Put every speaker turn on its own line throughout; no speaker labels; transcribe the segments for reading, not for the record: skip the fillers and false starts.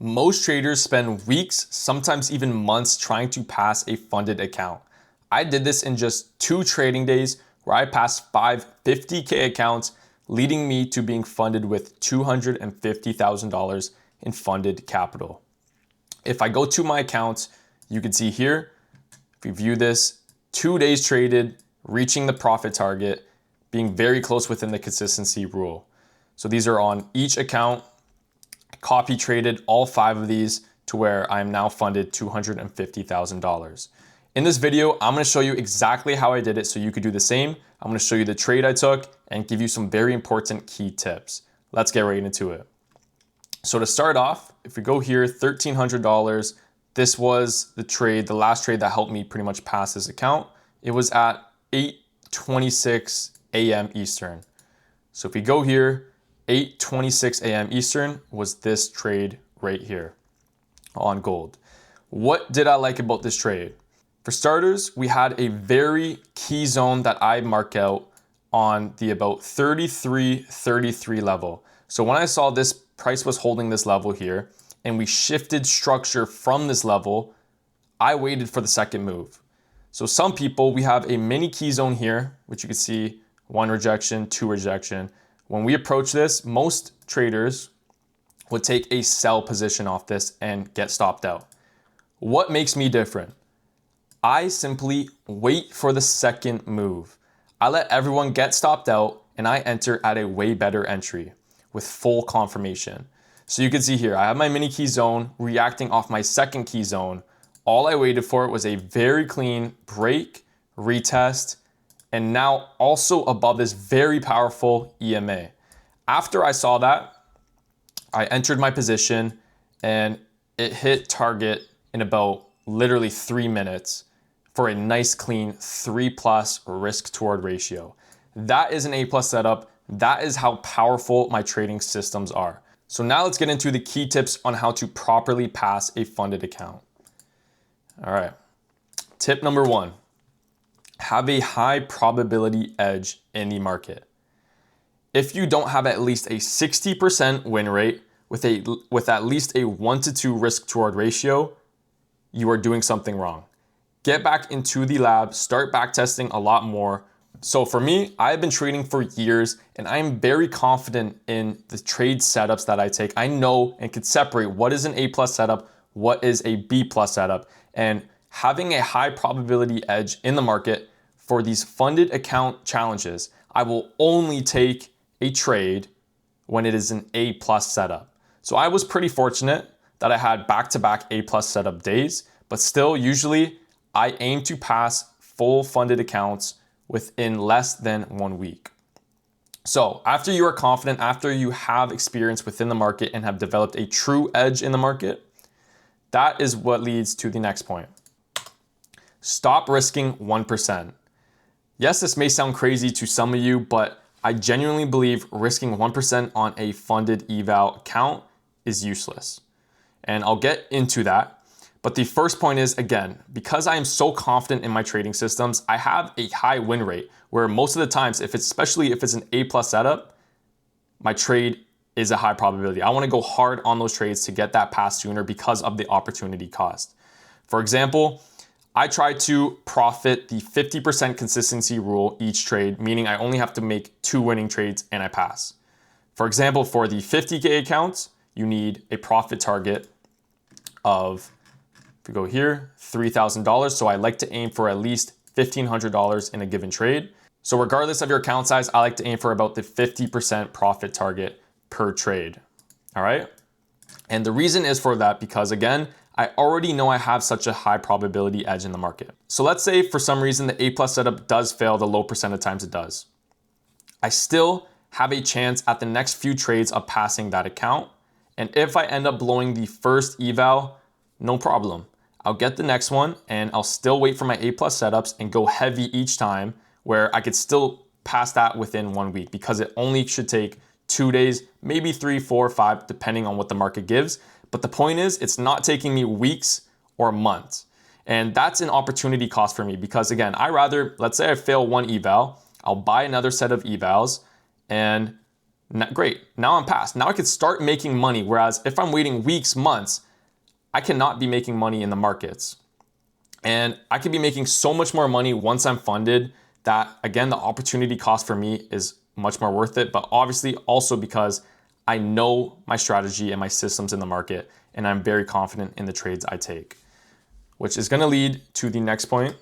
Most traders spend weeks, sometimes even months trying to pass a funded account. I did this in just 2 trading days where I passed 5 50K accounts, leading me to being funded with $250,000 in funded capital. If I go to my accounts, you can see here, if we view this, 2 days traded, reaching the profit target, being very close within the consistency rule. So these are on each account. Copy traded all 5 of these to where I am now funded $250,000. In this video, I'm going to show you exactly how I did it so you could do the same. I'm going to show you the trade I took and give you some very important key tips. Let's get right into it. So to start off, if we go here, $1,300, this was the last trade that helped me pretty much pass this account. It was at 8:26 a.m. Eastern. So if we go here, 8:26 a.m. Eastern was this trade right here on gold. What did I like about this trade? For starters, we had a very key zone that I mark out on the about 33 level. So when I saw this price was holding this level here and we shifted structure from this level, I waited for the second move. So some people, we have a mini key zone here, which you can see 1 rejection, 2 rejection. When we approach this, most traders would take a sell position off this and get stopped out. What makes me different? I simply wait for the second move. I let everyone get stopped out and I enter at a way better entry with full confirmation. So you can see here, I have my mini key zone reacting off my second key zone. All I waited for was a very clean break, retest, and now also above this very powerful EMA. After I saw that, I entered my position and it hit target in about literally 3 minutes for a nice clean 3+ risk to reward ratio. That is an A+ setup. That is how powerful my trading systems are. So now let's get into the key tips on how to properly pass a funded account. All right, tip number 1. Have a high probability edge in the market. If you don't have at least a 60% win rate with at least a 1-to-2 risk to reward ratio, you are doing something wrong. Get back into the lab, start backtesting a lot more. So for me, I've been trading for years and I'm very confident in the trade setups that I take. I know and can separate what is an A+ setup, what is a B+ setup, and having a high probability edge in the market for these funded account challenges, I will only take a trade when it is an A+ setup. So I was pretty fortunate that I had back-to-back A+ setup days, but still usually I aim to pass full funded accounts within less than 1 week. So after you are confident, after you have experience within the market and have developed a true edge in the market, that is what leads to the next point. Stop risking 1%. Yes, this may sound crazy to some of you, but I genuinely believe risking 1% on a funded eval account is useless. And I'll get into that. But the first point is, again, because I am so confident in my trading systems, I have a high win rate where most of the times, especially if it's an A+ setup, my trade is a high probability. I want to go hard on those trades to get that pass sooner because of the opportunity cost. For example, I try to profit the 50% consistency rule each trade, meaning I only have to make 2 winning trades and I pass. For example, for the 50K accounts, you need a profit target of, if we go here, $3,000. So I like to aim for at least $1,500 in a given trade. So regardless of your account size, I like to aim for about the 50% profit target per trade. All right. And the reason is for that because, again, I already know I have such a high probability edge in the market. So let's say for some reason the A+ setup does fail the low percent of times it does. I still have a chance at the next few trades of passing that account. And if I end up blowing the first eval, no problem. I'll get the next one and I'll still wait for my A+ setups and go heavy each time where I could still pass that within 1 week because it only should take 2 days, maybe 3, 4, 5, depending on what the market gives. But the point is, it's not taking me weeks or months. And that's an opportunity cost for me because, again, let's say I fail 1 eval, I'll buy another set of evals and Great, now I'm past. Now I could start making money. Whereas if I'm waiting weeks, months, I cannot be making money in the markets. And I could be making so much more money once I'm funded that, again, the opportunity cost for me is much more worth it. But obviously also because I know my strategy and my systems in the market, and I'm very confident in the trades I take, which is going to lead to the next point,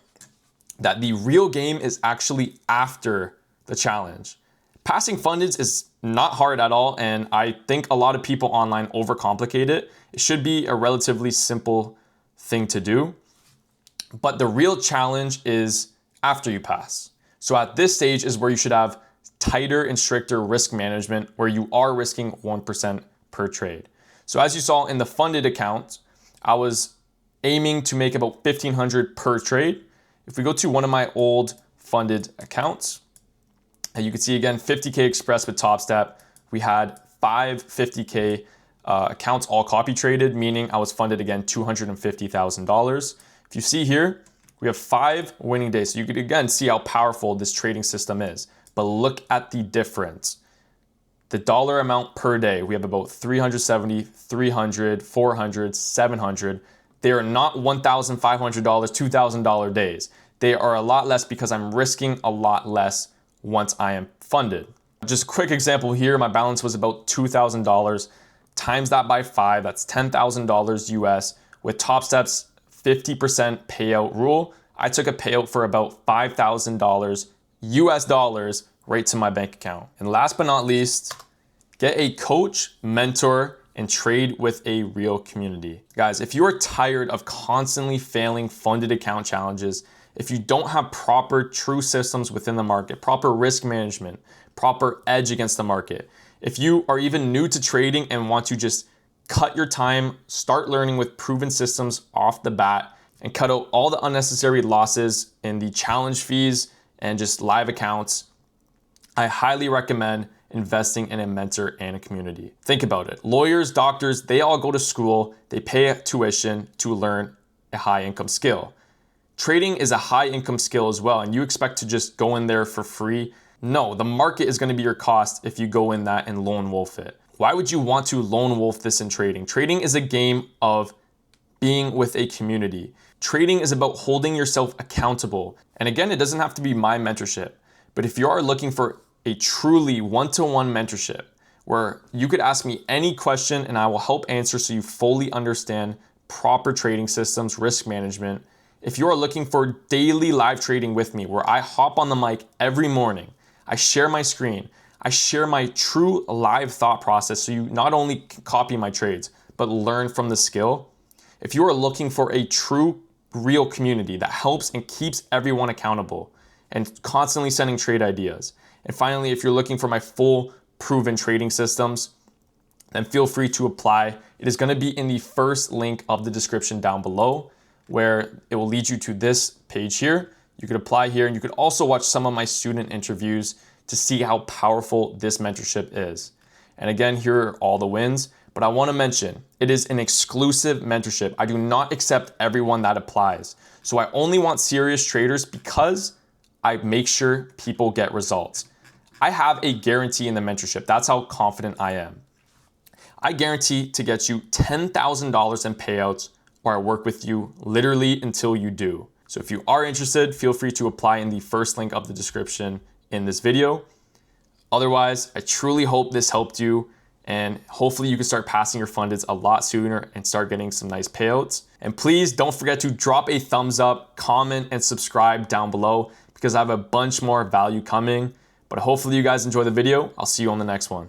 that the real game is actually after the challenge. Passing fundeds is not hard at all, and I think a lot of people online overcomplicate it. It should be a relatively simple thing to do, but the real challenge is after you pass. So at this stage is where you should have tighter and stricter risk management, where you are risking 1% per trade. So as you saw in the funded account, I was aiming to make about $1,500 per trade. If we go to one of my old funded accounts, and you can see again, 50K Express with Topstep, we had 5 50K accounts all copy traded, meaning I was funded again $250,000. If you see here, we have 5 winning days. So you could again see how powerful this trading system is. But look at the difference. The dollar amount per day, we have about 370, 300, 400, 700. They are not $1,500, $2,000 days. They are a lot less because I'm risking a lot less once I am funded. Just a quick example here, my balance was about $2,000. Times that by 5, that's $10,000 US. With Topstep's 50% payout rule, I took a payout for about $5,000 US dollars right to my bank account. And last but not least, get a coach, mentor, and trade with a real community. Guys, if you are tired of constantly failing funded account challenges, if you don't have proper true systems within the market, proper risk management, proper edge against the market, if you are even new to trading and want to just cut your time, start learning with proven systems off the bat, and cut out all the unnecessary losses in the challenge fees and just live accounts, I highly recommend investing in a mentor and a community. Think about it. Lawyers, doctors, they all go to school, they pay tuition to learn a high income skill. Trading is a high income skill as well, and you expect to just go in there for free. No, the market is going to be your cost if you go in that and lone wolf it. Why would you want to lone wolf this in trading? Trading is a game of being with a community. Trading is about holding yourself accountable. And again, it doesn't have to be my mentorship, but if you are looking for a truly one-to-one mentorship where you could ask me any question and I will help answer so you fully understand proper trading systems, risk management. If you are looking for daily live trading with me where I hop on the mic every morning, I share my screen, I share my true live thought process so you not only can copy my trades, but learn from the skill. If you are looking for a true, real community that helps and keeps everyone accountable and constantly sending trade ideas. And finally, if you're looking for my full proven trading systems, then feel free to apply. It is going to be in the first link of the description down below, where it will lead you to this page here. You could apply here, and you could also watch some of my student interviews to see how powerful this mentorship is. And again, here are all the wins, but I want to mention it is an exclusive mentorship. I do not accept everyone that applies. So I only want serious traders because I make sure people get results. I have a guarantee in the mentorship. That's how confident I am. I guarantee to get you $10,000 in payouts, or I work with you literally until you do. So if you are interested, feel free to apply in the first link of the description in this video. Otherwise, I truly hope this helped you, and hopefully you can start passing your fundeds a lot sooner and start getting some nice payouts. And please don't forget to drop a thumbs up, comment, and subscribe down below because I have a bunch more value coming. But hopefully you guys enjoy the video. I'll see you on the next one.